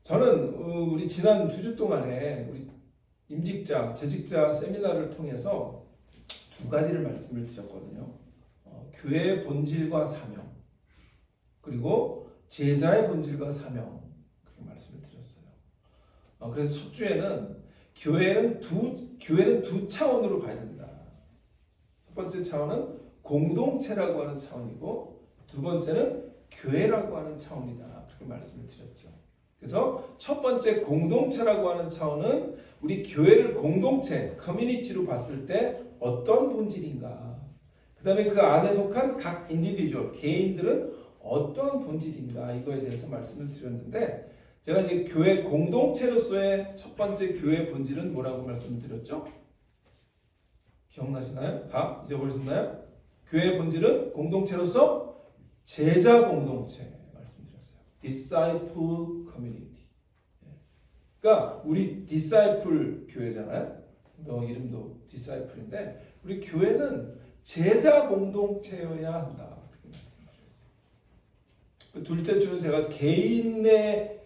저는 우리 지난 2주 동안에 우리 임직자, 재직자 세미나를 통해서 두 가지를 말씀을 드렸거든요. 교회의 본질과 사명, 그리고 제자의 본질과 사명, 그렇게 말씀을 드렸어요. 그래서 첫 주에는 교회는 두 차원으로 봐야 된다. 첫 번째 차원은 공동체라고 하는 차원이고, 두 번째는 교회라고 하는 차원이다. 그렇게 말씀을 드렸죠. 그래서 첫 번째 공동체라고 하는 차원은 우리 교회를 공동체, 커뮤니티로 봤을 때 어떤 본질인가, 그 다음에 그 안에 속한 각 인디비주얼, 개인들은 어떤 본질인가, 이거에 대해서 말씀을 드렸는데, 제가 이제 교회 공동체로서의 첫 번째 교회 본질은 뭐라고 말씀드렸죠? 기억나시나요? 다 잊어버리셨나요? 교회 본질은 공동체로서 제자 공동체 말씀드렸어요. Disciple Community. 그러니까 우리 Disciple 교회잖아요. 너 이름도 Disciple인데 우리 교회는 제자 공동체여야 한다. 그렇게 말씀드렸어요. 둘째 주는 제가 개인으로서의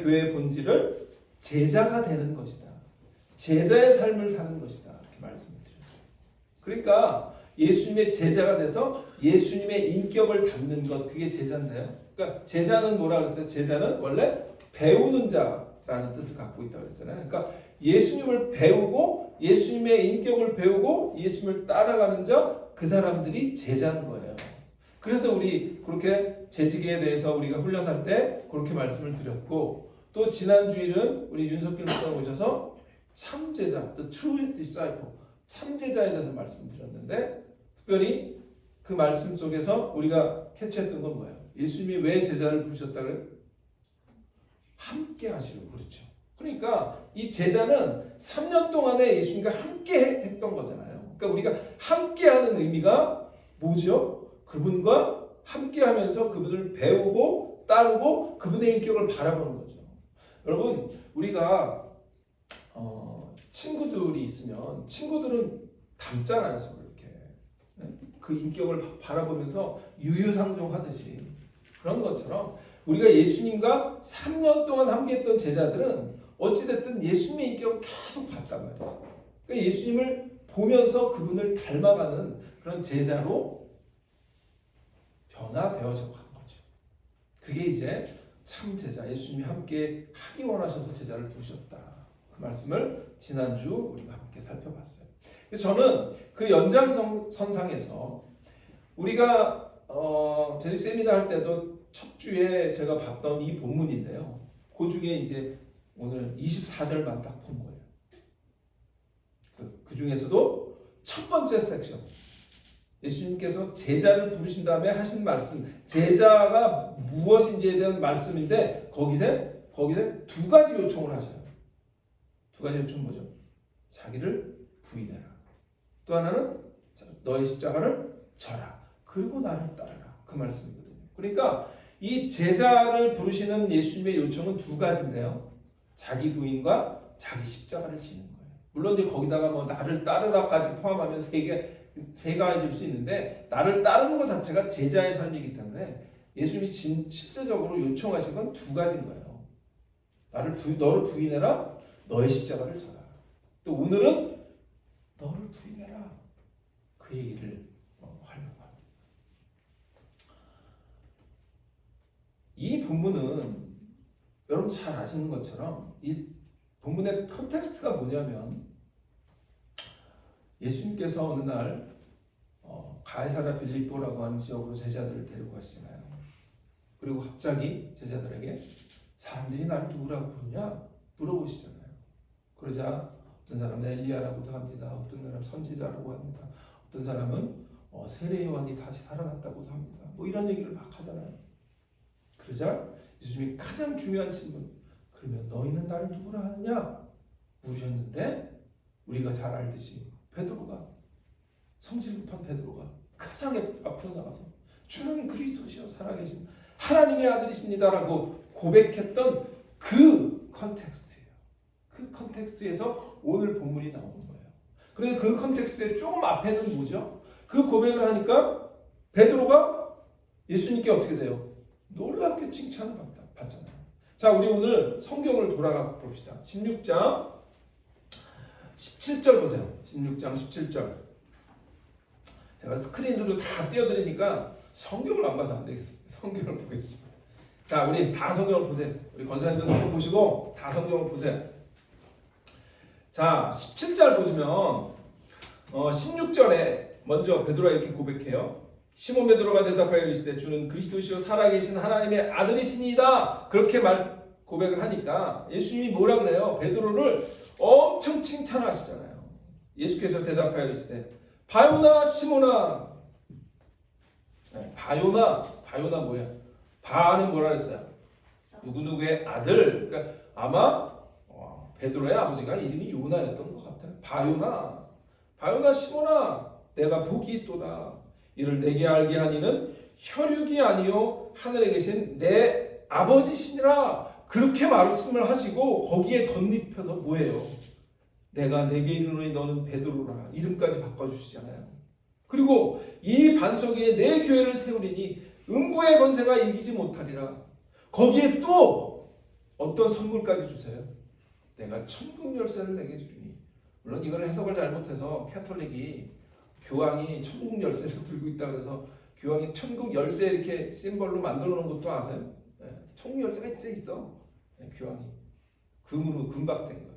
교회의 본질을 제자가 되는 것이다. 제자의 삶을 사는 것이다. 이렇게 말씀을 드렸어요. 그러니까 예수님의 제자가 돼서 예수님의 인격을 담는 것, 그게 제자인데요. 그러니까 제자는 뭐라 그랬어요? 제자는 원래 배우는 자라는 뜻을 갖고 있다고 그랬잖아요. 그러니까 예수님을 배우고 예수님의 인격을 배우고 예수님을 따라가는 자, 그 사람들이 제자인 거예요. 그래서 우리 그렇게 재직에 대해서 우리가 훈련할 때 그렇게 말씀을 드렸고, 또 지난 주일은 우리 윤석길 목사님 오셔서 참제자, the true disciple, 참제자에 대해서 말씀드렸는데, 특별히 그 말씀 속에서 우리가 캐치했던 건 뭐예요? 예수님이 왜 제자를 부르셨다 그래요? 함께 하시려고. 그렇죠. 그러니까 이 제자는 3년 동안에 예수님과 함께 했던 거잖아요. 그러니까 우리가 함께 하는 의미가 뭐죠? 그분과 함께 하면서 그분을 배우고 따르고 그분의 인격을 바라보는 거죠. 여러분, 우리가 친구들이 있으면 친구들은 닮잖아요, 서로 이렇게. 그 인격을 바라보면서 유유상종하듯이. 그런 것처럼 우리가 예수님과 3년 동안 함께했던 제자들은 어찌됐든 예수님의 인격을 계속 봤단 말이죠. 그러니까 예수님을 보면서 그분을 닮아가는 그런 제자로 변화되어져 간 거죠. 그게 이제 참 제자, 예수님이 함께 하기 원하셔서 제자를 부르셨다. 그 말씀을 지난주 우리가 함께 살펴봤어요. 저는 그 연장선상에서 우리가 재직 세미나 할 때도 첫 주에 제가 봤던 이 본문인데요. 그 중에 이제 오늘 24절만 딱 본 거예요. 그 중에서도 첫 번째 섹션, 예수님께서 제자를 부르신 다음에 하신 말씀, 제자가 무엇인지에 대한 말씀인데 거기서 두 가지 요청을 하셔요. 두 가지 요청은 뭐죠? 자기를 부인해라. 또 하나는 너의 십자가를 져라. 그리고 나를 따르라. 그 말씀이거든요. 그러니까 이 제자를 부르시는 예수님의 요청은 두 가지인데요. 자기 부인과 자기 십자가를 지는 거예요. 물론 이제 거기다가 뭐 나를 따르라까지 포함하면 세 가지일 수 있는데, 나를 따르는 것 자체가 제자의 삶이기 때문에 예수님이 실제적으로 요청하신 건 두 가지인 거예요. 너를 부인해라. 너의 십자가를 져라. 또 오늘은 너를 부인해라. 그 얘기를 하려고 합니다. 이 본문은 여러분 잘 아시는 것처럼 이 본문의 컨텍스트가 뭐냐면, 예수님께서 어느 날 가이사랴 빌립보라고 하는 지역으로 제자들을 데리고 가시잖아요. 그리고 갑자기 제자들에게 사람들이 날 누구라고 부르냐 물어보시잖아요. 그러자 어떤 사람은 엘리야라고도 합니다. 어떤 사람은 선지자라고 합니다. 어떤 사람은 세례 요한이 다시 살아났다고도 합니다. 뭐 이런 얘기를 막 하잖아요. 그러자 예수님이 가장 중요한 질문, 그러면 너희는 나를 누구라 하느냐 물으셨는데, 우리가 잘 알듯이 베드로가, 성질 급한 베드로가 가장 앞으로 나가서 주는 그리스도시여 살아계신 하나님의 아들이십니다라고 고백했던 그 컨텍스트예요. 그 컨텍스트에서 오늘 본문이 나오는 거예요. 그런데 그 컨텍스트의 조금 앞에는 뭐죠? 그 고백을 하니까 베드로가 예수님께 어떻게 돼요? 놀랍게 칭찬을 받잖아요. 자, 우리 오늘 성경을 돌아가 봅시다. 16장 17절 보세요. 16장 17절. 제가 스크린으로 다 띄워드리니까 성경을 안 봐서 안 되겠어요. 성경을 보겠습니다. 자, 우리 다 성경을 보세요. 우리 권사님들 성경 보시고 다 성경을 보세요. 자, 17절 보시면 16절에 먼저 베드로가 이렇게 고백해요. 시몬 베드로가 대답하여 이르시되 주는 그리스도시요 살아계신 하나님의 아들이시니이다. 그렇게 고백을 하니까 예수님이 뭐라 그래요? 베드로를 엄청 칭찬하시잖아요. 예수께서 대답하여 이르시되 바요나 시몬아. 바요나 뭐야? 바는 뭐라 했어요? 누구누구의 아들. 그러니까 아마 베드로의 아버지가 이름이 요나였던 것 같아요. 바요나 시몬아, 내가 복이 있도다. 이를 내게 알게 하니는 혈육이 아니요 하늘에 계신 내 아버지시니라. 그렇게 말씀을 하시고 거기에 덧입혀서 뭐예요? 내가 내게 이르노니 너는 베드로라. 이름까지 바꿔주시잖아요. 그리고 이 반석 위에 내 교회를 세우리니 음부의 권세가 이기지 못하리라. 거기에 또 어떤 선물까지 주세요? 내가 천국 열쇠를 내게 주리니. 물론 이걸 해석을 잘못해서 캐톨릭이 교황이 천국 열쇠를 들고 있다 그래서 교황이 천국 열쇠 이렇게 심벌로 만들어 놓은 것도 아세요? 네, 천국 열쇠가 진짜 있어. 네, 교황이 금으로 금박된 거예요.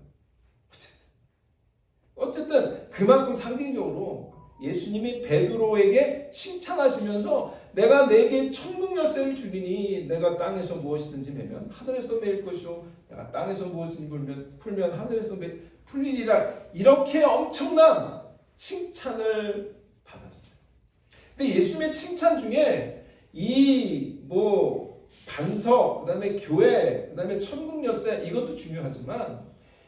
어쨌든 그만큼 상징적으로 예수님이 베드로에게 칭찬하시면서 내가 내게 천국 열쇠를 주리니 내가 땅에서 무엇이든지 매면 하늘에서 매일 것이요 내가 땅에서 무엇이든지 풀면 하늘에서 풀리리라. 이렇게 엄청난 칭찬을 받았어요. 근데 예수님의 칭찬 중에 이 반석, 그다음에 교회, 그다음에 천국 열쇠 이것도 중요하지만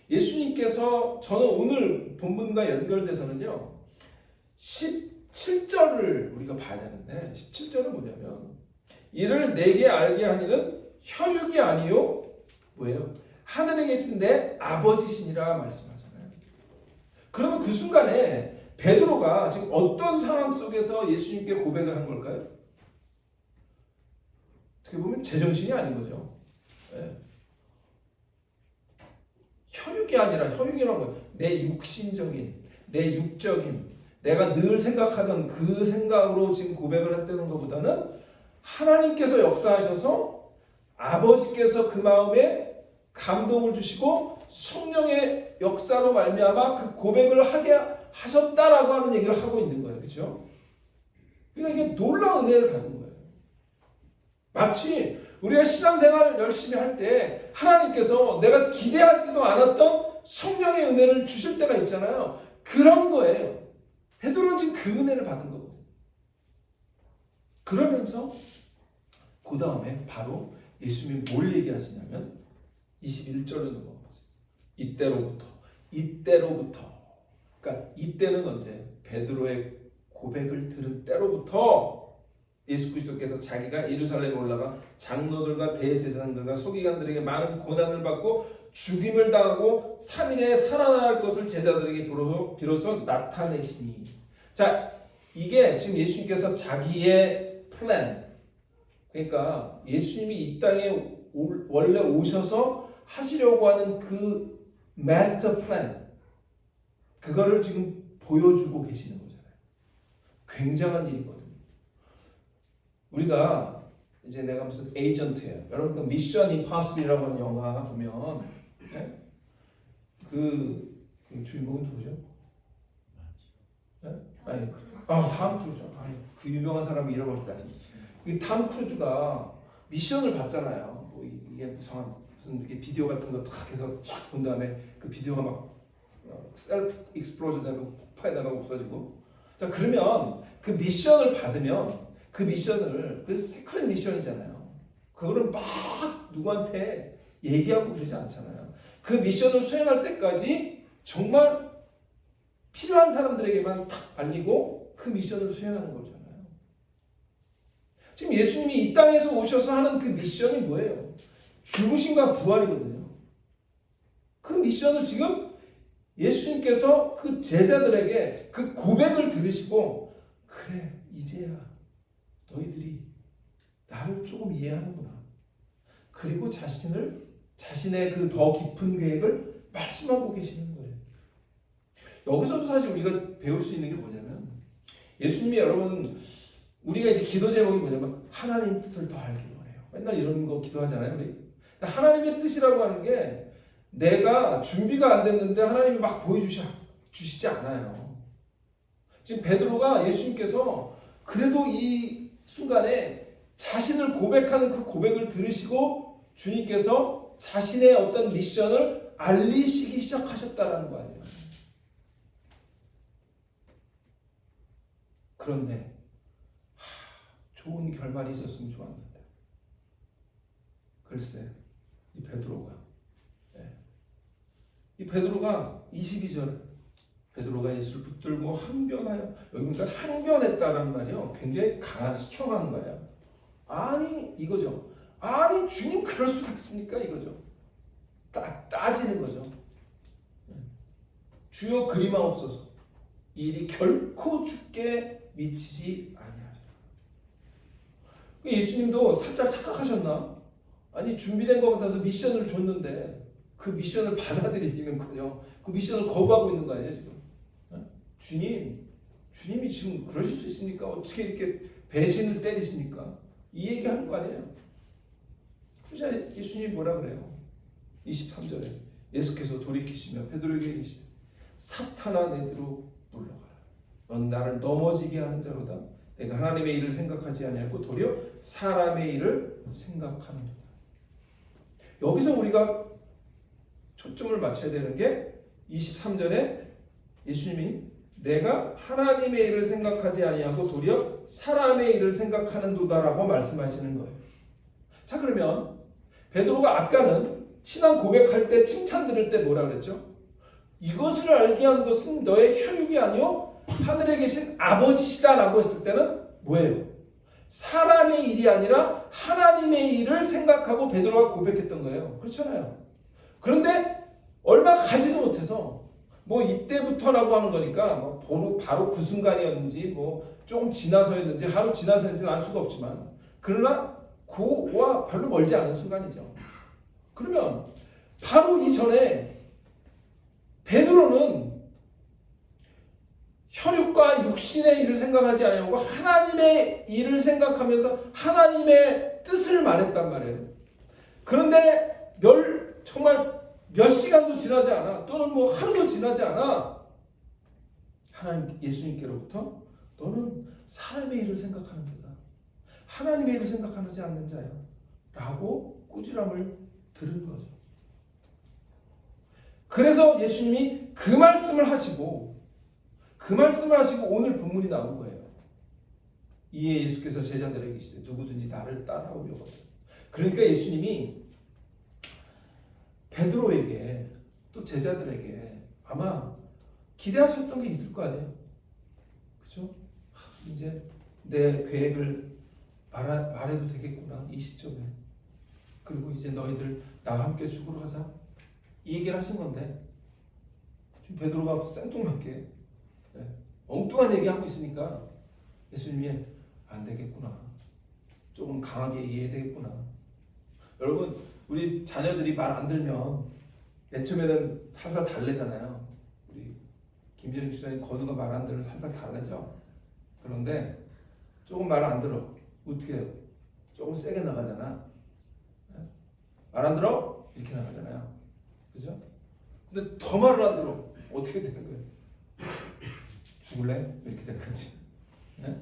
예수님께서 저는 오늘 본문과 연결돼서는요 17절을 우리가 봐야 되는데 17절은 뭐냐면 이를 내게 알게 하니는 혈육이 아니요 뭐예요? 하늘에 계신 내 아버지시니라 말씀하잖아요. 그러면 그 순간에 베드로가 지금 어떤 상황 속에서 예수님께 고백을 한 걸까요? 어떻게 보면 제정신이 아닌 거죠. 네. 혈육이 아니라 혈육이라는 건 내 육신적인, 내 육적인, 내가 늘 생각하던 그 생각으로 지금 고백을 했다는 것보다는 하나님께서 역사하셔서 아버지께서 그 마음에 감동을 주시고 성령의 역사로 말미암아 그 고백을 하게 하셨다라고 하는 얘기를 하고 있는 거예요. 그렇죠? 그러니까 이게 놀라운 은혜를 받은 거예요. 마치 우리가 신앙생활을 열심히 할 때 하나님께서 내가 기대하지도 않았던 성령의 은혜를 주실 때가 있잖아요. 그런 거예요. 베드로는 지금 그 은혜를 받은 거거든요. 그러면서 그 다음에 바로 예수님이 뭘 얘기하시냐면 21절로 넘어가세요. 이때로부터 그러니까 이때는 언제? 베드로의 고백을 들은 때로부터 예수 그리스도께서 자기가 예루살렘에 올라가 장로들과 대제사장들과 서기관들에게 많은 고난을 받고 죽임을 당하고 3일에 살아날 것을 제자들에게 비로소 나타내시니. 자, 이게 지금 예수님께서 자기의 플랜, 그러니까 예수님이 이 땅에 원래 오셔서 하시려고 하는 그 마스터 플랜, 그거를 지금 보여주고 계시는 거잖아요. 굉장한 일이거든요. 우리가 이제 내가 무슨 에이전트예요. 여러분 그 미션 임파서블이라고 하는 영화 보면 네? 그 주인공은 누구죠? 네? 탐 크루즈. 그 유명한 사람이 잃어버렸다. 이 탐 크루즈가 미션을 받잖아요. 뭐 이게 무슨 이렇게 비디오 같은 거 딱 해서 쫙 본 다음에 그 비디오가 막 셀프 익스플로전 되고 폭파에다가 없어지고. 자, 그러면 그 미션을 받으면 그 미션을 그 시크릿 미션이잖아요. 그거를 막 누구한테 얘기하고 그러지 않잖아요. 그 미션을 수행할 때까지 정말 필요한 사람들에게만 탁 알리고 그 미션을 수행하는 거잖아요. 지금 예수님이 이 땅에서 오셔서 하는 그 미션이 뭐예요? 죽으심과 부활이거든요. 그 미션을 지금 예수님께서 그 제자들에게 그 고백을 들으시고 그래 이제야 너희들이 나를 조금 이해하는구나. 그리고 자신을 자신의 그 더 깊은 계획을 말씀하고 계시는 거예요. 여기서도 사실 우리가 배울 수 있는 게 뭐냐면 예수님이 여러분 우리가 이제 기도 제목이 뭐냐면 하나님 뜻을 더 알기 원해요. 맨날 이런 거 기도하잖아요, 우리. 하나님의 뜻이라고 하는 게 내가 준비가 안 됐는데 하나님이 막 보여주시지 않아요. 지금 베드로가 예수님께서 그래도 이 순간에 자신을 고백하는 그 고백을 들으시고 주님께서 자신의 어떤 미션을 알리시기 시작하셨다라는 거 아니에요. 그런데 좋은 결말이 있었으면 좋았는데 글쎄 이 베드로가 22절 베드로가 예수를 붙들고 항변하여 여기 보니까 항변했다라는 말이요 굉장히 강한 스트롱한 거예요. 아니 이거죠. 아니 주님 그럴 수가 있습니까 이거죠. 따지는 거죠. 주여 그리마옵소서 이 일이 결코 주께 미치지 아니하리라. 예수님도 살짝 착각하셨나? 아니 준비된 것 같아서 미션을 줬는데 그 미션을 받아들이기는커녕 그 미션을 거부하고 있는 거 아니에요 지금? 주님이 지금 그러실 수 있습니까? 어떻게 이렇게 배신을 때리십니까? 이 얘기하는 거 아니에요? 그러자 예수님이 뭐라 그래요? 23절에 예수께서 돌이키시며 베드로에게 이르시되 사탄아 내 뒤로 물러가라. 넌 나를 넘어지게 하는 자로다. 내가 하나님의 일을 생각하지 아니하고 도리어 사람의 일을 생각하는도다. 여기서 우리가 초점을 맞춰야 되는 게 23절에 예수님이 내가 하나님의 일을 생각하지 아니하고 도리어 사람의 일을 생각하는도다라고 말씀하시는 거예요. 자 그러면 베드로가 아까는 신앙 고백할 때 칭찬 들을 때 뭐라 그랬죠? 이것을 알게 한 것은 너의 혈육이 아니요 하늘에 계신 아버지시다라고 했을 때는 뭐예요? 사람의 일이 아니라 하나님의 일을 생각하고 베드로가 고백했던 거예요. 그렇잖아요. 그런데 얼마 가지도 못해서 뭐 이때부터라고 하는 거니까 뭐 바로 그 순간이었는지 뭐 조금 지나서였는지 하루 지나서였는지는 알 수가 없지만 그러나 그와 별로 멀지 않은 순간이죠. 그러면 바로 이전에 베드로는 혈육과 육신의 일을 생각하지 않고 하나님의 일을 생각하면서 하나님의 뜻을 말했단 말이에요. 그런데 정말 몇 시간도 지나지 않아 또는 뭐 하루도 지나지 않아 하나님 예수님께로부터 너는 사람의 일을 생각하는 자다. 하나님의 일을 생각하지 않는 자야 라고 꾸지람을 들은 거죠. 그래서 예수님이 그 말씀을 하시고 오늘 본문이 나온 거예요. 이에 예수께서 제자들에게 이르시되 누구든지 나를 따라오려고 하면 그러니까 예수님이 베드로에게 또 제자들에게 아마 기대하셨던 게 있을 거 아니에요. 그렇죠? 이제 내 계획을 말해도 되겠구나 이 시점에. 그리고 이제 너희들 나와 함께 죽으러 가자 이 얘기를 하신 건데 지금 베드로가 생뚱맞게 엉뚱한 얘기하고 있으니까 예수님이 안 되겠구나 조금 강하게 얘기해야 되겠구나. 여러분 우리 자녀들이 말 안 들면 맨 처음에는 살살 달래잖아요. 우리 김재윤 주사님 거두가 말 안 들으면 살살 달래죠. 그런데 조금 말 안 들어 어떻게 해요? 조금 세게 나가잖아. 말 안 들어? 이렇게 나가잖아요. 그죠? 근데 더 말을 안 들어 어떻게 되는 거예요? 죽을래? 이렇게 되는 거지. 네?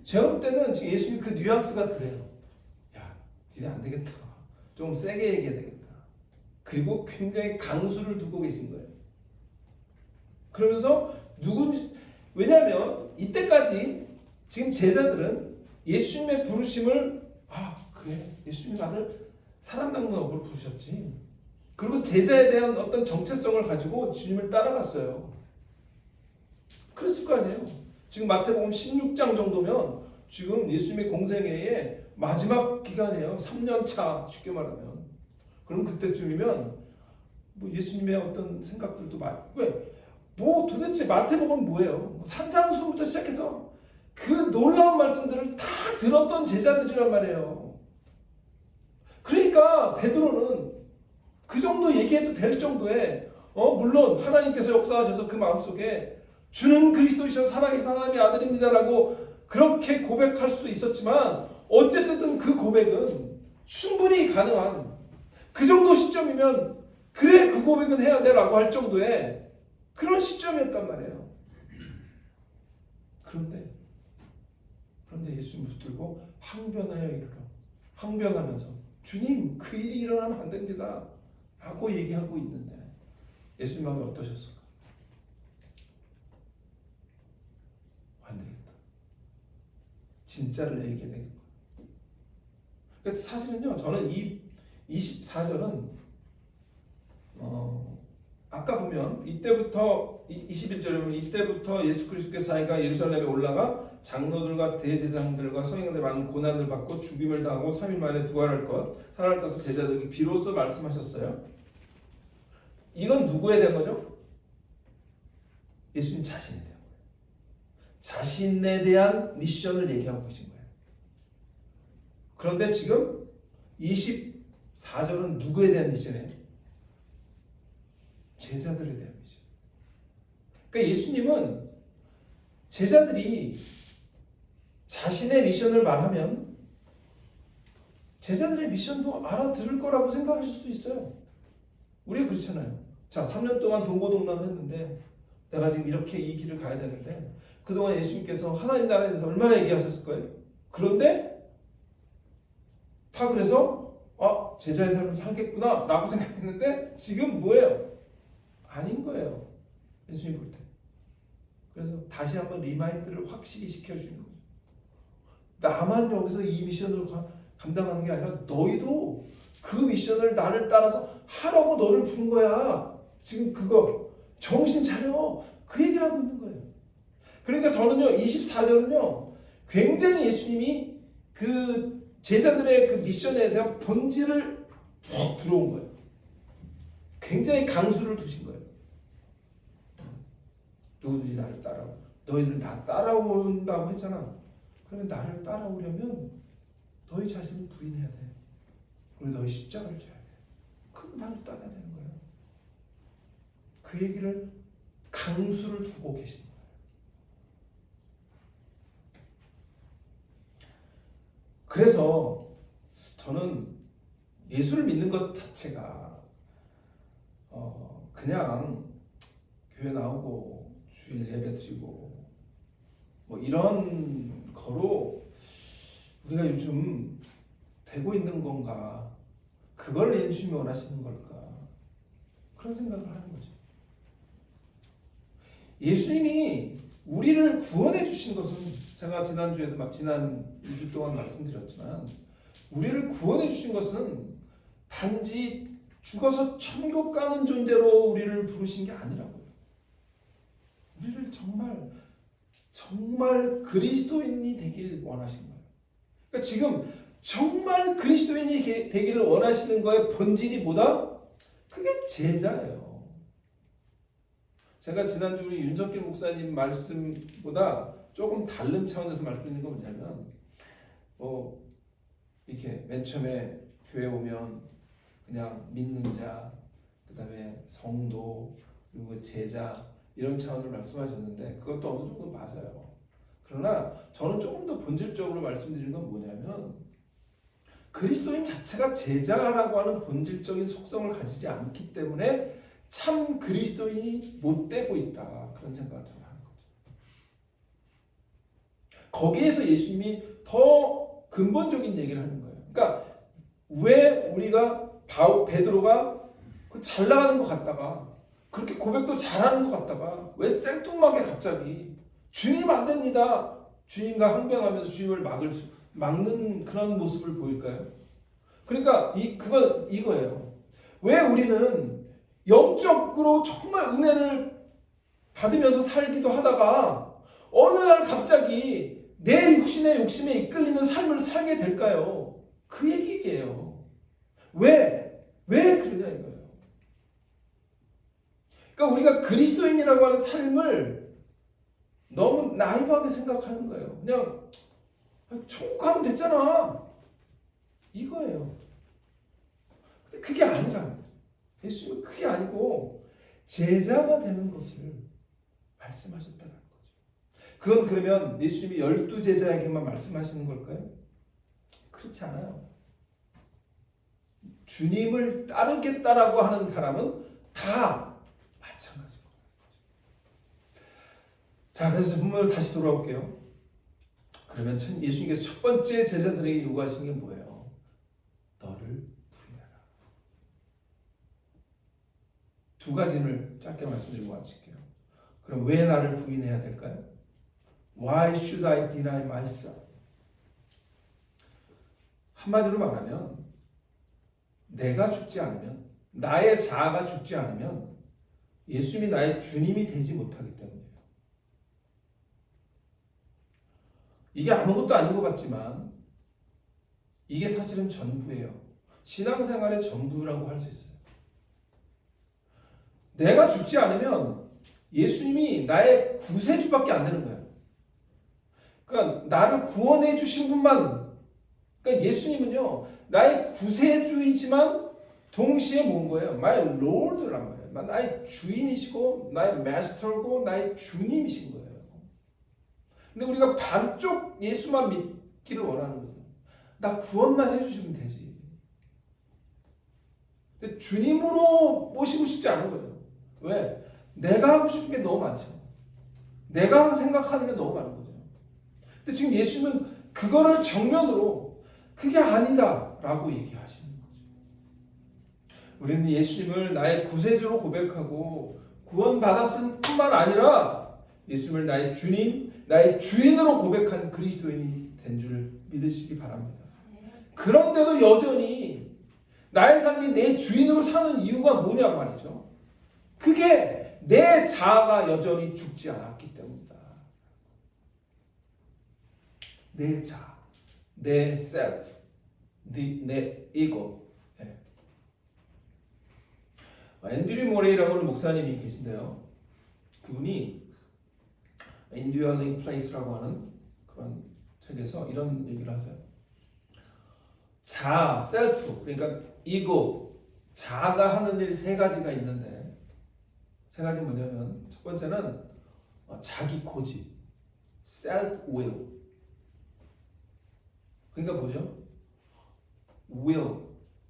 제가 볼 때는 지금 예수님 그 뉘앙스가 그래요. 야, 니네 안 되겠다. 좀 세게 얘기해야 되겠다. 그리고 굉장히 강수를 두고 계신 거예요. 그러면서 왜냐하면 이때까지 지금 제자들은 예수님의 부르심을 그래 예수님이 나를 사람 닦는 업으로 부르셨지. 그리고 제자에 대한 어떤 정체성을 가지고 주님을 따라갔어요. 그랬을 거 아니에요. 지금 마태복음 16장 정도면 지금 예수님의 공생애의 마지막 기간이에요. 3년 차 쉽게 말하면. 그럼 그때쯤이면 뭐 예수님의 어떤 생각들도 왜? 뭐 도대체 마태복음 뭐예요? 산상수부터 시작해서 그 놀라운 말씀들을 다 들었던 제자들이란 말이에요. 그러니까 베드로는 그 정도 얘기해도 될 정도의 물론 하나님께서 역사하셔서 그 마음속에 주는 그리스도이셔 살아계신 하나님의 아들입니다라고 그렇게 고백할 수 있었지만 어쨌든 그 고백은 충분히 가능한 그 정도 시점이면 그래 그 고백은 해야 돼 라고 할 정도의 그런 시점이었단 말이에요. 그런데 예수님 붙들고 항변하여 이르라. 항변하면서 주님 그 일이 일어나면 안 됩니다 라고 얘기하고 있는데 예수님 마음이 어떠셨을까? 안 되겠다. 진짜를 얘기해야 되겠다. 그러니까 사실은요 저는 이 24절은 아까 보면 이때부터 21절에 보면 이때부터 예수 그리스도께서 자기가 예루살렘에 올라가 장로들과 대제사장들과 서기관들의 많은 고난을 받고 죽임을 당하고 3일 만에 부활할 것 살아날 것을 제자들에게 비로소 말씀하셨어요. 이건 누구에 대한 거죠? 예수님 자신에 대한 거예요. 자신에 대한 미션을 얘기하고 계신 거예요. 그런데 지금 24절은 누구에 대한 미션이에요? 제자들에 대한 미션. 그러니까 예수님은 제자들이 자신의 미션을 말하면 제자들의 미션도 알아들을 거라고 생각하실 수 있어요. 우리가 그렇잖아요. 자, 3년 동안 동고동락을 했는데 내가 지금 이렇게 이 길을 가야 되는데 그동안 예수님께서 하나님 나라에 대해서 얼마나 얘기하셨을 거예요. 그런데 다 그래서 제자의 삶을 살겠구나 라고 생각했는데 지금 뭐예요? 아닌 거예요. 예수님 볼 때. 그래서 다시 한번 리마인드를 확실히 시켜주는 거죠. 나만 여기서 이 미션을 감당하는 게 아니라 너희도 그 미션을 나를 따라서 하라고 너를 부른 거야. 지금 그거 정신 차려. 그 얘기를 하고 있는 거예요. 그러니까 저는요 24절은요 굉장히 예수님이 그 제자들의 그 미션에 대한 본질을 푹 들어온 거예요. 굉장히 강수를 두신 거예요. 누구든지 나를 따라오. 너희들 다 따라온다고 했잖아. 그러면 나를 따라오려면 너희 자신을 부인해야 돼. 그리고 너희 십자가를 져야 돼. 그럼 나를 따라야 되는 거예요. 그 얘기를 강수를 두고 계신 거예요. 그래서 저는 예수를 믿는 것 자체가 그냥 교회 나오고 주일 예배 드리고 뭐 이런 거로 우리가 요즘 되고 있는 건가? 그걸 예수님이 원하시는 걸까? 그런 생각을 하는 거죠. 예수님이 우리를 구원해 주신 것은 제가 지난주에도 지난 2주 동안 말씀드렸지만 우리를 구원해 주신 것은 단지 죽어서 천국 가는 존재로 우리를 부르신 게 아니라고요. 우리를 정말 그리스도인이 되길 원하신 거예요. 그러니까 지금 정말 그리스도인이 되기를 원하시는 거의 본질이 뭐다? 그게 제자예요. 제가 지난주 우리 윤석길 목사님 말씀보다 조금 다른 차원에서 말씀드리는 건 뭐냐면 이렇게 맨 처음에 교회 오면 그냥 믿는 자, 그 다음에 성도, 그리고 제자 이런 차원을 말씀하셨는데 그것도 어느 정도 맞아요. 그러나 저는 조금 더 본질적으로 말씀드리는 건 뭐냐면 그리스도인 자체가 제자라고 하는 본질적인 속성을 가지지 않기 때문에 참 그리스도인이 못 되고 있다. 그런 생각을 저는 하는 거죠. 거기에서 예수님이 더 근본적인 얘기를 하는 거예요. 그러니까 왜 우리가 베드로가 잘 나가는 것 같다가 그렇게 고백도 잘하는 것 같다가 왜 생뚱맞게 갑자기 주님 안 됩니다. 주님과 항변하면서 주님을 막는 그런 모습을 보일까요? 그러니까 그건 이거예요. 왜 우리는 영적으로 정말 은혜를 받으면서 살기도 하다가 어느 날 갑자기 내 육신의 욕심에 이끌리는 삶을 살게 될까요? 그 얘기예요. 왜 그러냐 이거예요. 그러니까 우리가 그리스도인이라고 하는 삶을 너무 나이브하게 생각하는 거예요. 그냥 천국 가면 됐잖아. 이거예요. 근데 그게 아니라는 거죠. 예수님은 그게 아니고 제자가 되는 것을 말씀하셨다는 거죠. 그건 그러면 예수님이 12제자에게만 말씀하시는 걸까요? 그렇지 않아요. 주님을 따르겠다라고 하는 사람은 다 마찬가지인 거예요. 자, 그래서 본문으로 다시 돌아올게요. 그러면 예수님께서 첫 번째 제자들에게 요구하신 게 뭐예요? 너를 부인하라. 두 가지를 짧게 말씀드리고 마칠게요. 그럼 왜 나를 부인해야 될까요? Why should I deny myself? 한마디로 말하면 내가 죽지 않으면, 나의 자아가 죽지 않으면 예수님이 나의 주님이 되지 못하기 때문이에요. 이게 아무것도 아닌 것 같지만 이게 사실은 전부예요. 신앙생활의 전부라고 할 수 있어요. 내가 죽지 않으면 예수님이 나의 구세주밖에 안 되는 거예요. 그러니까 나를 구원해 주신 분만, 그러니까 예수님은요 나의 구세주이지만 동시에 뭔 거예요? My Lord란 말이에요. 나의 주인이시고 나의 마스터고 나의 주님이신 거예요. 근데 우리가 반쪽 예수만 믿기를 원하는 거죠. 나 구원만 해주시면 되지. 근데 주님으로 모시고 싶지 않은 거죠. 왜? 내가 하고 싶은 게 너무 많죠. 내가 생각하는 게 너무 많은 거죠. 근데 지금 예수님은 그거를 정면으로 그게 아니다라고 얘기하시는 거죠. 우리는 예수님을 나의 구세주로 고백하고 구원받았을 뿐만 아니라 예수님을 나의 주님, 나의 주인으로 고백한 그리스도인이 된 줄 믿으시기 바랍니다. 그런데도 여전히 나의 삶이 내 주인으로 사는 이유가 뭐냐 말이죠. 그게 내 자아가 여전히 죽지 않았기 때문이다. 내 자아, 내 self, 내 ego. 네. 앤드류 모레이라고 하는 목사님이 계신데요. 그분이 Enduring Place라고 하는 그런 책에서 이런 얘기를 하세요. 자아, 셀프, 그러니까 이고, 자아가 하는 일 세 가지가 있는데 세 가지 뭐냐면 첫 번째는 자기 고집, self-will. 그러니까 뭐죠? will,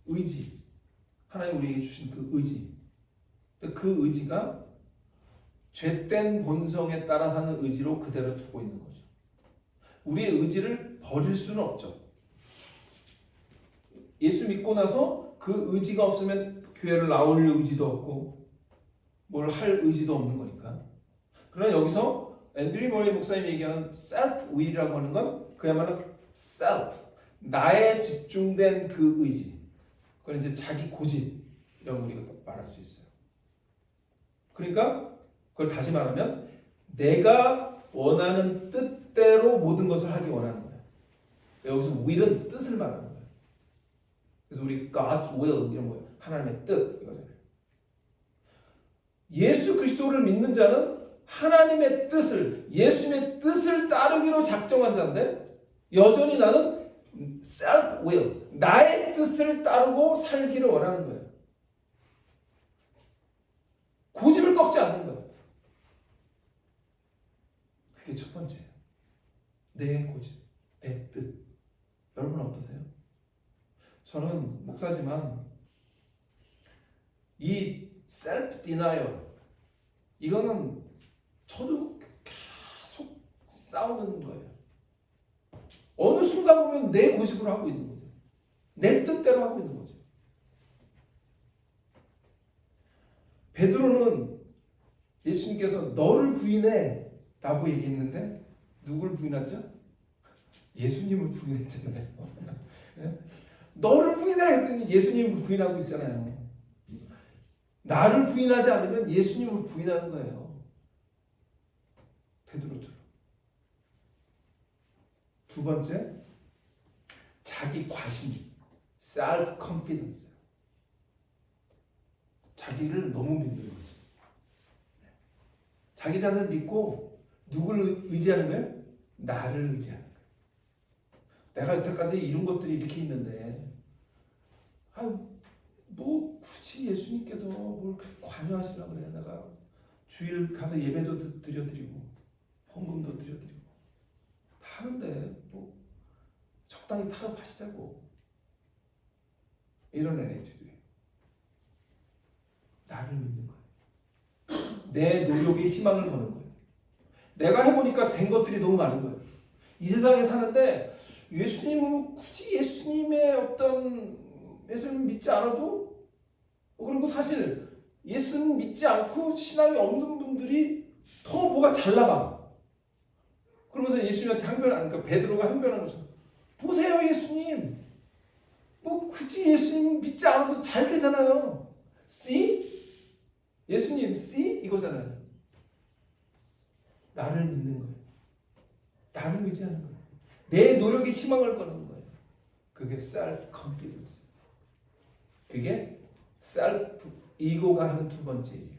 의지. 하나님 우리에게 주신 그 의지. 그 의지가 죄된 본성에 따라 사는 의지로 그대로 두고 있는 거죠. 우리의 의지를 버릴 수는 없죠. 예수 믿고 나서 그 의지가 없으면 교회를 나올 의지도 없고 뭘 할 의지도 없는 거니까. 그러나 여기서 앤드류 모레이 목사님이 얘기하는 self-will이라고 하는 건 그야말로 self, 나에 집중된 그 의지. 그건 이제 자기 고집이라고 우리가 말할 수 있어요. 그러니까 그걸 다시 말하면 내가 원하는 뜻대로 모든 것을 하기 원하는 거예요. 여기서 will은 뜻을 말하는 거예요. 그래서 우리 God's will 이런 거예요. 하나님의 뜻 이거잖아요. 예수 그리스도를 믿는 자는 하나님의 뜻을, 예수님의 뜻을 따르기로 작정한 자인데 여전히 나는 self-will, 나의 뜻을 따르고 살기를 원하는 거예요. 고집을 꺾지 않는 거예요. 그게 첫 번째예요. 내 고집, 내 뜻. 여러분은 어떠세요? 저는 목사지만 이 self denial 이거는 저도 계속 싸우는 거예요. 어느 순간 보면 내 고집으로 하고 있는 거죠. 내 뜻대로 하고 있는 거죠. 베드로는 예수님께서 너를 부인해 라고 얘기했는데 누굴 부인했죠? 예수님을 부인했잖아요. 너를 부인해 했더니 예수님을 부인하고 있잖아요. 나를 부인하지 않으면 예수님을 부인하는 거예요. 베드로처럼. 두 번째, 자기 과신, self-confidence. 자기를 너무 믿는 거지. 자기 자신을 믿고 누구를 의지하는 거예요? 나를 의지하는 거예요. 내가 여태까지 이룬 것들이 이렇게 있는데 굳이 예수님께서 뭘 관여하시려고 그래. 내가 주일 가서 예배도 드려드리고 헌금도 드려드리고 다 하는데 뭐 적당히 타협하시자고. 이런 애티튜드예요. 나를 믿는 거예요. 내 노력에 희망을 거는 거예요. 내가 해보니까 된 것들이 너무 많은 거예요. 이 세상에 사는데 예수님은 굳이 예수님의 어떤 예수님 믿지 않아도 그리고 사실 예수님 믿지 않고 신앙이 없는 분들이 더 뭐가 잘 나가. 그러면서 예수님한테 그러니까 베드로가 항변하는 거죠. 보세요 예수님. 뭐 굳이 예수님 믿지 않아도 잘 되잖아요. See? 예수님 see? 이거잖아요. 나를 믿는 거예요. 나를 의지하는 거예요. 내 노력에 희망을 거는 거예요. 그게 self-confidence. 그게 self-ego가 하는 두 번째 일이에요.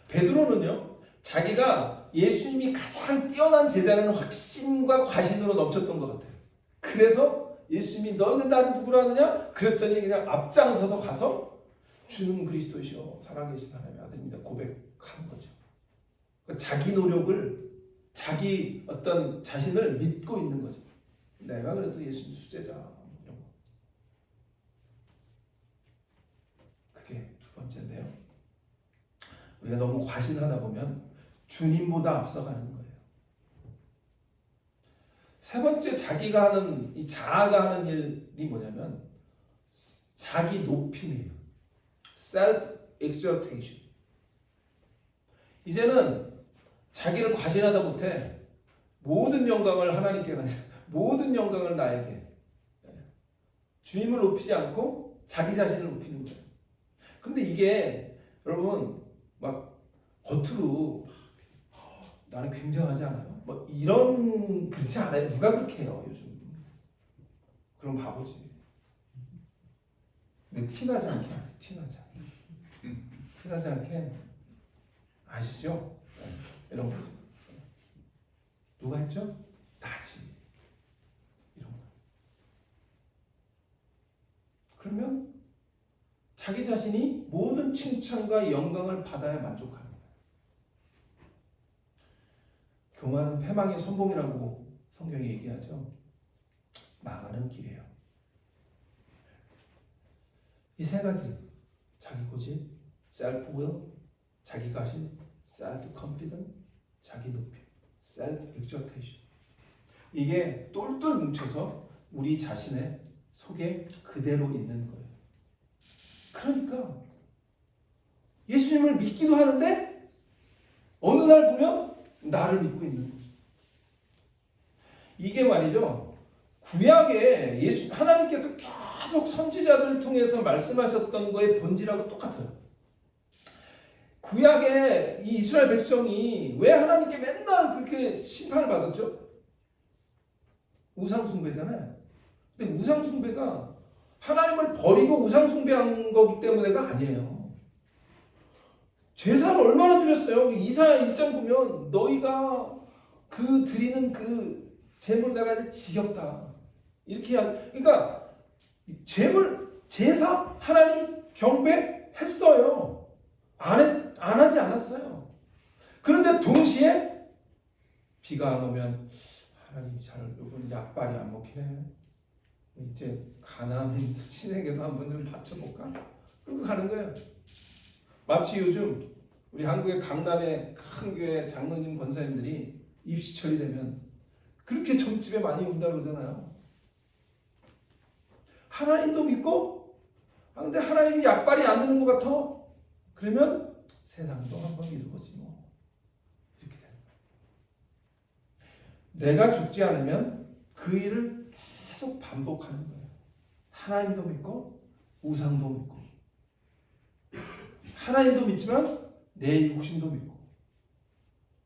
베드로는요. 자기가 예수님이 가장 뛰어난 제자라는 확신과 과신으로 넘쳤던 것 같아요. 그래서 예수님이 너희는 나를 누구라 하느냐? 그랬더니 그냥 앞장서서 가서 주는 그리스도시요 살아계신 하나님의 아들입니다. 고백하는 거죠. 자기 노력을 자기 어떤 자신을 믿고 있는 거죠. 내가 그래도 예수님 수제자 이런 거. 그게 두 번째인데요. 우리가 너무 과신하다 보면 주님보다 앞서가는 거예요. 세 번째 자기가 하는 이 자아가 하는 일이 뭐냐면 자기 높임이에요. self-exaltation. 이제는 자기를 과신하다 못해 모든 영광을 하나님께 가냐, 모든 영광을 나에게. 주님을 높이지 않고 자기 자신을 높이는 거예요. 근데 이게 여러분 막 겉으로 나는 굉장하지 않아요? 뭐 이런 그렇지 않아요. 누가 그렇게 해요 요즘? 그럼 바보지. 근데 티나지 않게 하세요. 티나지 않게 아시죠? 이런 거죠. 누가 했죠? 나지. 이런 거. 그러면 자기 자신이 모든 칭찬과 영광을 받아야 만족하는 거예요. 교만은 패망의 선봉이라고 성경이 얘기하죠. 망하는 길이에요. 이 세 가지, 자기 고집, self-will, 자기 과신, self-confidence, 자기 높임, self-exaltation. 이게 똘똘 뭉쳐서 우리 자신의 속에 그대로 있는 거예요. 그러니까 예수님을 믿기도 하는데 어느 날 보면 나를 믿고 있는 거죠. 이게 말이죠. 구약에 하나님께서 계속 선지자들을 통해서 말씀하셨던 거의 본질하고 똑같아요. 구약에 이 이스라엘 백성이 왜 하나님께 맨날 그렇게 심판을 받았죠? 우상숭배잖아요. 근데 우상숭배가 하나님을 버리고 우상숭배한 거기 때문에가 아니에요. 제사를 얼마나 드렸어요? 이사야 1장 보면 너희가 그 드리는 그 제물 내가 이제 지겹다. 이렇게 그러니까 제사 하나님 경배했어요. 안 하지 않았어요. 그런데 동시에 비가 안 오면 하나님 요번 약발이 안 먹히네. 이제 가나안 신에게도 한번 좀 바쳐볼까? 그러고 가는 거예요. 마치 요즘 우리 한국의 강남의 큰 교회 장로님 권사님들이 입시철이 되면 그렇게 점집에 많이 온다고 그러잖아요. 하나님도 믿고 근데 하나님이 약발이 안 되는 것 같아. 그러면 세상도 한번 믿어보지 뭐. 이렇게 되는 거예요. 내가 죽지 않으면 그 일을 계속 반복하는 거예요. 하나님도 믿고 우상도 믿고 하나님도 믿지만 내 육신도 믿고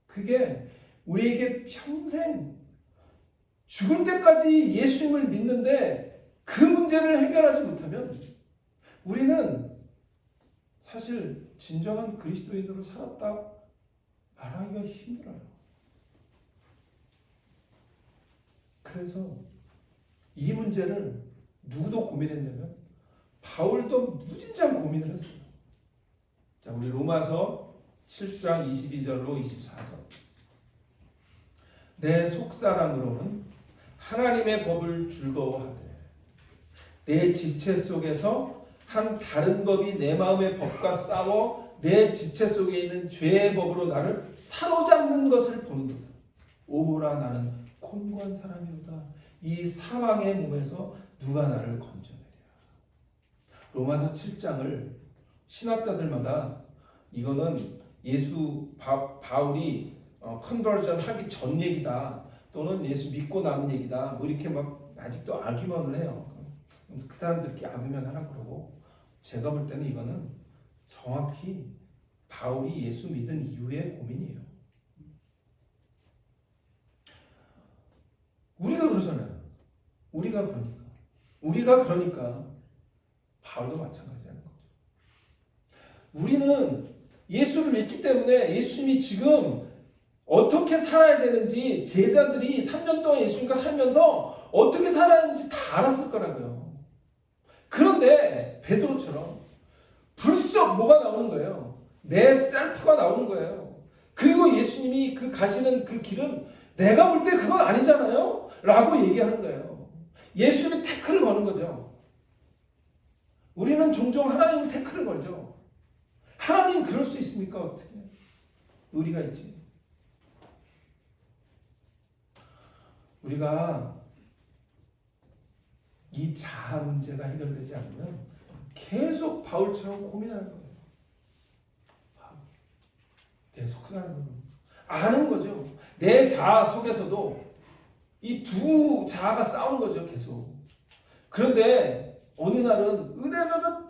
그게 우리에게 평생 죽을 때까지 예수님을 믿는데 그 문제를 해결하지 못하면 우리는 사실 진정한 그리스도인으로 살았다 말하기가 힘들어요. 그래서 이 문제를 누구도 고민했냐면 바울도 무진장 고민을 했어요. 자, 우리 로마서 7장 22절로 24절. 내 속사람으로는 하나님의 법을 즐거워하되 내 지체 속에서 한 다른 법이 내 마음의 법과 싸워 내 지체 속에 있는 죄의 법으로 나를 사로잡는 것을 보는도다. 오호라 나는 곤고한 사람이로다. 이 사망의 몸에서 누가 나를 건져내랴. 로마서 7장을 신학자들마다 이거는 바울이 컨버전 하기 전 얘기다, 또는 예수 믿고 나는 얘기다, 뭐 이렇게 막 아직도 아규먼을 해요. 그래서 그 사람들끼리 아규먼 하라고 그러고, 제가 볼 때는 이거는 정확히 바울이 예수 믿은 이후의 고민이에요. 우리가 그러잖아요. 우리가 그러니까 바울도 마찬가지라는 거죠. 우리는 예수를 믿기 때문에 예수님이 지금 어떻게 살아야 되는지, 제자들이 3년 동안 예수님과 살면서 어떻게 살아야 하는지 다 알았을 거라고요. 그런데 베드로처럼 불쑥 뭐가 나오는 거예요? 내 셀프가 나오는 거예요. 그리고 예수님이 가시는 그 길은 내가 볼 때 그건 아니잖아요? 라고 얘기하는 거예요. 예수님이 태클을 거는 거죠. 우리는 종종 하나님 태클을 걸죠. 하나님 그럴 수 있습니까? 어떻게? 의리가 있지. 우리가 이 자아 문제가 해결되지 않으면 계속 바울처럼 고민하는 거예요. 내 속사람은 아는 거죠. 내 자아 속에서도 이 두 자아가 싸우는 거죠, 계속. 그런데 어느 날은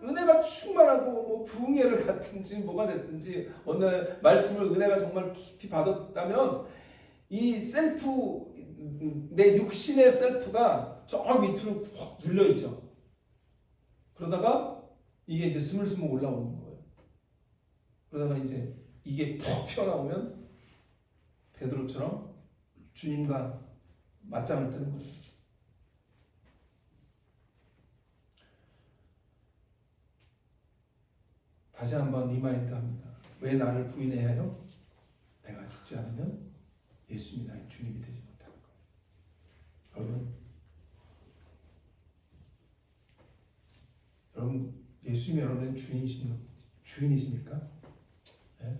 은혜가 충만하고 뭐 부흥회를 갔든지 뭐가 됐든지 어느 날 말씀을 은혜가 정말 깊이 받았다면 이 셀프, 내 육신의 셀프가 저 밑으로 확 눌려있죠. 그러다가 이게 이제 스물스물 올라오는 거예요. 그러다가 이제 이게 푹 튀어나오면 베드로처럼 주님과 맞짱을 뜨는 거예요. 다시 한번 리마인드 합니다. 왜 나를 부인해야 해요? 내가 죽지 않으면 예수님이 나의 주님이 되지 못하는 거예요. 여러분 예수님이 여러분의 주인이십니까? 네?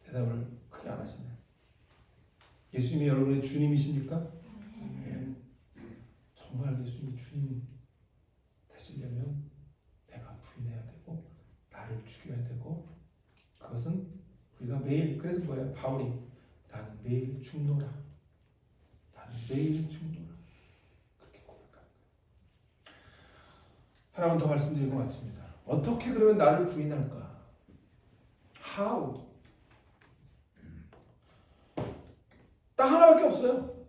대답을 크게 안 하시네요. 예수님이 여러분의 주님이십니까? 네. 정말 예수님이 주님 되시려면 내가 부인해야 되고 나를 죽여야 되고, 그것은 우리가 매일, 그래서 뭐예요? 바울이 나는 매일 죽노라, 나는 매일 죽노라, 그렇게 고백합니다. 하나만 더 말씀드리고 마칩니다. 어떻게 그러면 나를 부인할까? How? 딱 하나밖에 없어요.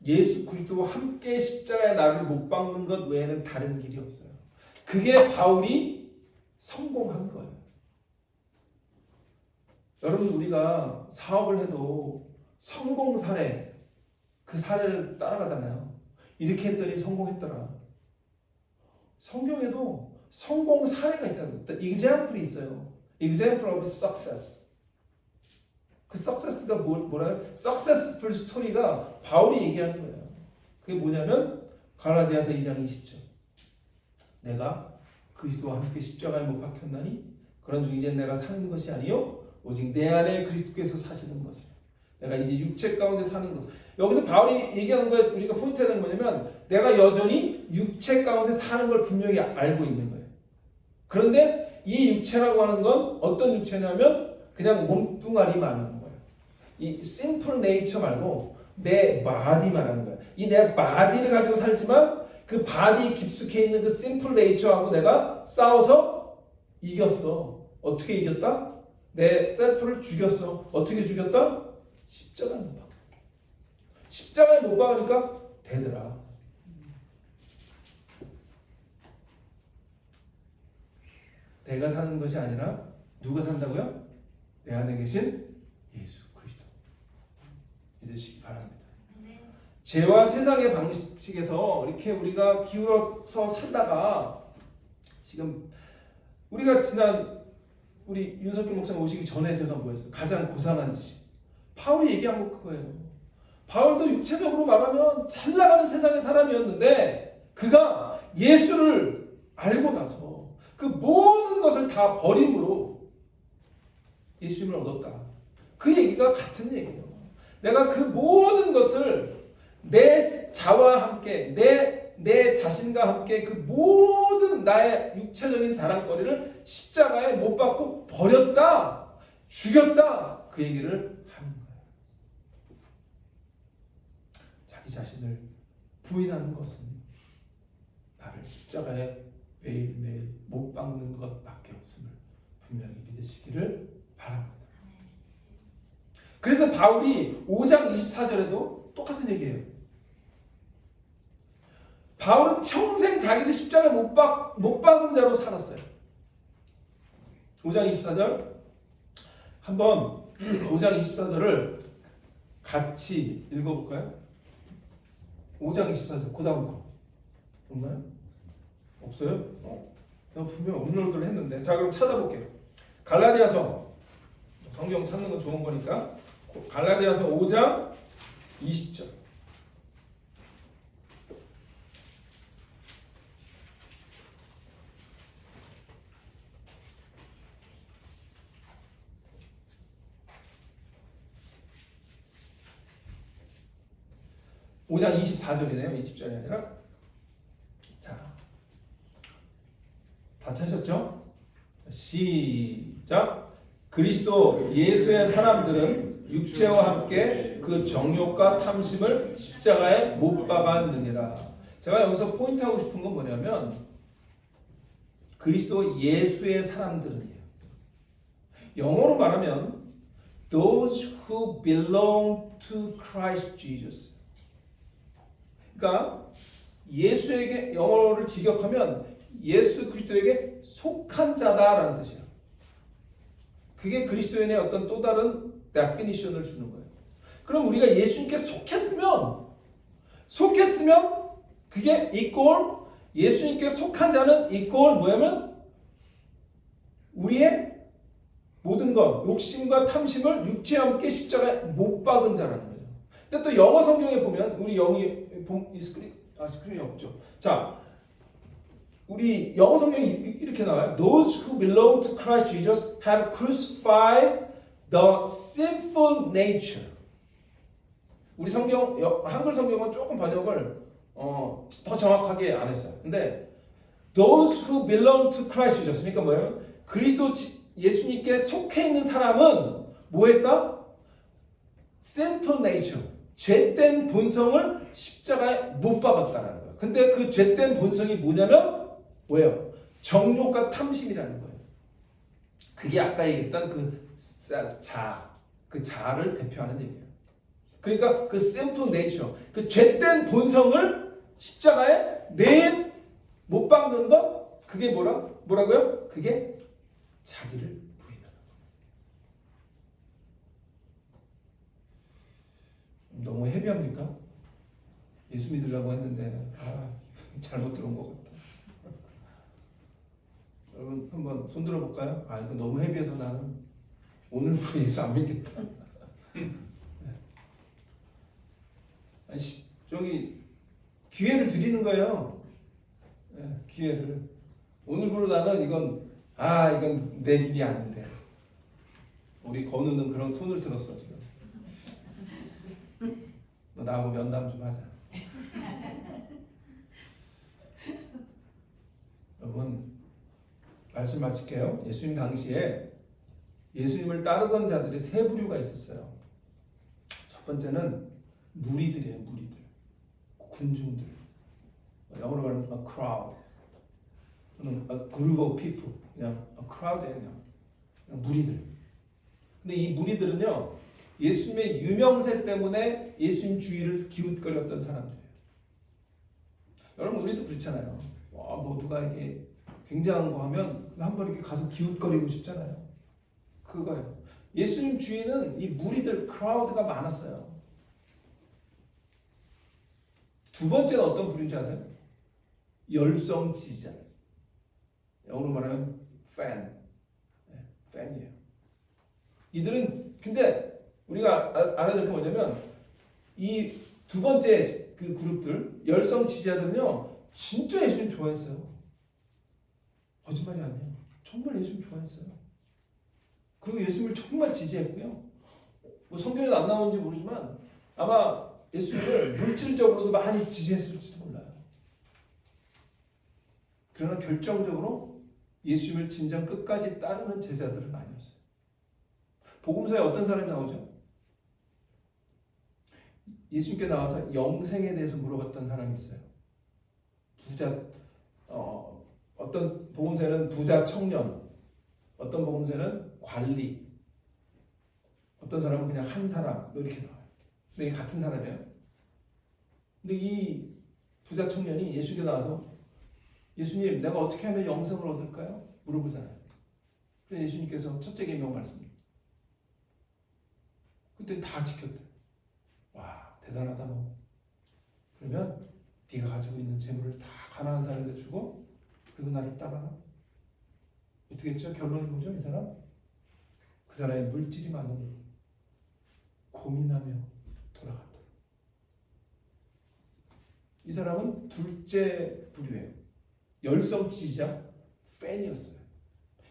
예수 그리스도와 함께 십자가에 나를 못 박는 것 외에는 다른 길이 없어요. 그게 바울이 성공한 거예요. 여러분, 우리가 사업을 해도 성공 사례, 그 사례를 따라가잖아요. 이렇게 했더니 성공했더라. 성경에도 성공 사례가 있다고. example이 있어요. example of success. 그 success가 뭐라요? successful story가 바울이 얘기하는 거예요. 그게 뭐냐면 갈라디아서 2장 20절. 내가 그리스도와 함께 십자가에 못 박혔나니 그런 중 이제 내가 사는 것이 아니요 오직 내 안에 그리스도께서 사시는 것이에요. 내가 이제 육체 가운데 사는 것. 여기서 바울이 얘기하는 거에 우리가 포인트가 되는 뭐냐면 내가 여전히 육체 가운데 사는 걸 분명히 알고 있는 거예요. 그런데 이 육체라고 하는 건 어떤 육체냐면 그냥 몸뚱아리 말하는 거예요. 이 simple nature 말고 내 body 말하는 거예요. 이 내 body를 가지고 살지만 그 바디 깊숙이 있는 그 simple nature하고 내가 싸워서 이겼어. 어떻게 이겼다? 내 셀프를 죽였어. 어떻게 죽였다? 십자가에 못 박혀. 십자가에 못 박으니까 되더라. 내가 사는 것이 아니라 누가 산다고요? 내 안에 계신 예수 그리스도 믿으시기 바랍니다. 죄와 세상의 방식에서 이렇게 우리가 기울어서 살다가 지금 우리가 지난 우리 윤석길 목사님 오시기 전에 제가 뭐였어요? 가장 고상한 짓이 바울이 얘기한 거 그거예요. 바울도 육체적으로 말하면 잘 나가는 세상의 사람이었는데 그가 예수를 알고 나서 그 모든 것을 다 버림으로 예수님을 얻었다. 그 얘기가 같은 얘기예요. 내가 그 모든 것을 내 자와 함께 내 자신과 함께 그 모든 나의 육체적인 자랑거리를 십자가에 못 박고 버렸다, 죽였다 그 얘기를 하는 거예요. 자기 자신을 부인하는 것은 나를 십자가에 매일매일 못 박는 것밖에 없음을 분명히 믿으시기를 바랍니다. 그래서 바울이 5장 24절에도 똑같은 얘기예요. 바울은 평생 자기를 십자가에 못 박은 자로 살았어요. 5장 24절 한번 5장 24절을 같이 읽어볼까요? 5장 24절 그 다음 거 없나요? 없어요? 내가 분명 업로드를 했는데 자 그럼 찾아볼게요. 갈라디아서 성경 찾는 건 좋은 거니까 갈라디아서 5장 20절 5장 24절이네요. 20절이 아니라. 자, 다 찾으셨죠? 시작. 그리스도 예수의 사람들은 육체와 함께 그 정욕과 탐심을 십자가에 못 박았느니라. 제가 여기서 포인트하고 싶은 건 뭐냐면 그리스도 예수의 사람들은요. 영어로 말하면 those who belong to Christ Jesus. 그러니까 예수에게 영어를 직역하면 예수 그리스도에게 속한 자다라는 뜻이에요. 그게 그리스도인의 어떤 또 다른 definition을 주는 거예요. 그럼 우리가 예수님께 속했으면 그게 equal 예수님께 속한 자는 equal 뭐냐면 우리의 모든 것 욕심과 탐심을 육체와 함께 십자가에 못 박은 자라는 거죠. 근데 또 영어 성경에 보면 우리 영이 스크린이 없죠. 자, 우리 영어 성경이 이렇게 나와요. Those who belong to Christ Jesus have crucified the sinful nature. 우리 성경 한글 성경은 조금 번역을 더 정확하게 안 했어요. 근데 those who belong to Christ Jesus 그러니까 뭐예요? 그리스도 예수님께 속해 있는 사람은 뭐했다? sinful nature 죄된 본성을 십자가에 못 박았다는 거예요. 근데 그 죄된 본성이 뭐냐면 뭐예요? 정욕과 탐심이라는 거예요. 그게 아까 얘기했던 그 자아를 대표하는 얘기예요. 그러니까 그 sinful nature, 그 죄된 본성을 십자가에 매일 못 박는 것, 그게 뭐라고요? 그게 자기를 부인하는 거. 너무 헤비합니까? 예수 믿으려고 했는데 잘못 들은 것 같다. 여러분 한번 손 들어볼까요? 이거 너무 헤비해서 나는 오늘부로 예수 안 믿겠다. 저기 기회를 드리는 거예요. 기회를. 오늘부로 나는 이건 내 길이 아닌데. 우리 건우는 그런 손을 들었어 지금. 너 나하고 면담 좀 하자. 여러분 말씀 마칠게요. 예수님 당시에 예수님을 따르던 자들이 세 부류가 있었어요. 첫 번째는 무리들이에요. 무리들. 군중들. 영어로 말하면 a crowd. 또는 a group of people. 그냥 a crowd예요. 그냥 무리들. 근데 이 무리들은요. 예수님의 유명세 때문에 예수님 주위를 기웃거렸던 사람들이에요. 여러분 우리도 그렇잖아요. 뭐 누가 이게 굉장한 거 하면 한번 이렇게 가서 기웃거리고 싶잖아요. 그거예요. 예수님 주위는 이 무리들 크라우드가 많았어요. 두 번째는 어떤 부류인지 아세요? 열성 지지자. 영어로 말하면 fan. 팬이에요. 이들은 근데 우리가 알아야 될 게 뭐냐면 이 두 번째 그 그룹들 열성 지지자들은요 진짜 예수님 좋아했어요. 거짓말이 아니에요. 정말 예수님 좋아했어요. 그리고 예수님을 정말 지지했고요. 뭐 성경에 안 나오는지 모르지만 아마 예수님을 물질적으로도 많이 지지했을지도 몰라요. 그러나 결정적으로 예수님을 진정 끝까지 따르는 제자들은 아니었어요. 복음서에 어떤 사람이 나오죠? 예수님께 나와서 영생에 대해서 물어봤던 사람이 있어요. 어떤 복음서에는 부자 청년, 어떤 복음서에는 관리, 어떤 사람은 그냥 한 사람 이렇게 나와요. 근데 이게 같은 사람이에요. 근데 이 부자 청년이 예수님께 나와서 예수님, 내가 어떻게 하면 영생을 얻을까요? 물어보잖아요. 그래서 예수님께서 첫째 계명 말씀입니다. 그때 다 지켰대. 와, 대단하다 너. 그러면 네가 가지고 있는 재물을 다 가난한 사람에게 주고 그리고 나를 따라라. 어떻게 했죠? 결론이 뭐죠? 이 사람? 그 사람의 물질이 많으니 고민하며 돌아갔다. 이 사람은 둘째 부류예요. 열성 지지자, 팬이었어요.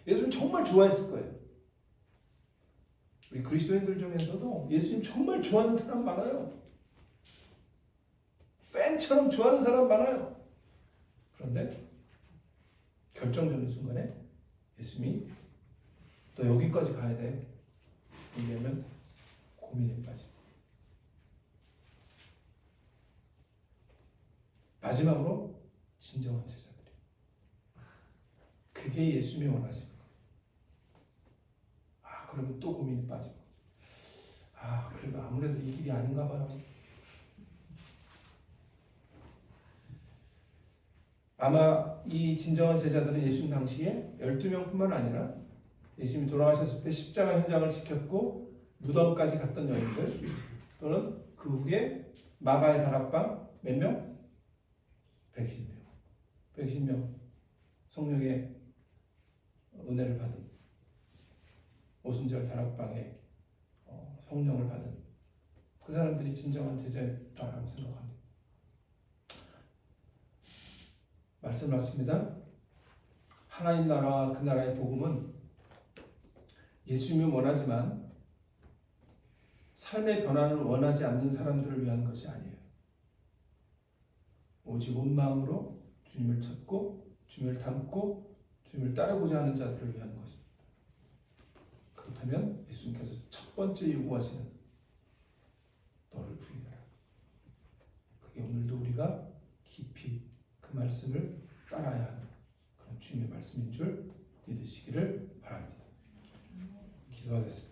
예수님 정말 좋아했을 거예요. 우리 그리스도인들 중에서도 예수님 정말 좋아하는 사람 많아요. 팬처럼 좋아하는 사람 많아요. 그런데 결정적인 순간에 예수님이 너 여기까지 가야 돼. 왜냐하면 고민에 빠져. 마지막으로 진정한 제자들이. 그게 예수님이 원하시는 거예요. 그러면 또 고민이 빠지고. 그래도 아무래도 이 길이 아닌가 봐요. 아마 이 진정한 제자들은 예수님 당시에 12명뿐만 아니라 예수님이 돌아가셨을 때 십자가 현장을 지켰고 무덤까지 갔던 여인들 또는 그 후에 마가의 다락방 몇 명? 120명. 120명 성령의 은혜를 받은 오순절 다락방에 성령을 받은 그 사람들이 진정한 제자였다고 생각합니다. 말씀 맞습니다. 하나님 나라와 그 나라의 복음은 예수님이 원하지만 삶의 변화를 원하지 않는 사람들을 위한 것이 아니에요. 오직 온 마음으로 주님을 찾고 주님을 닮고 주님을 따르고자 하는 자들을 위한 것입니다. 그렇다면 예수님께서 첫 번째 요구하시는 너를 부인하라. 그게 오늘도 우리가 깊이 그 말씀을 따라야 하는 그런 주님의 말씀인 줄 믿으시기를 바랍니다. 기도하겠습니다.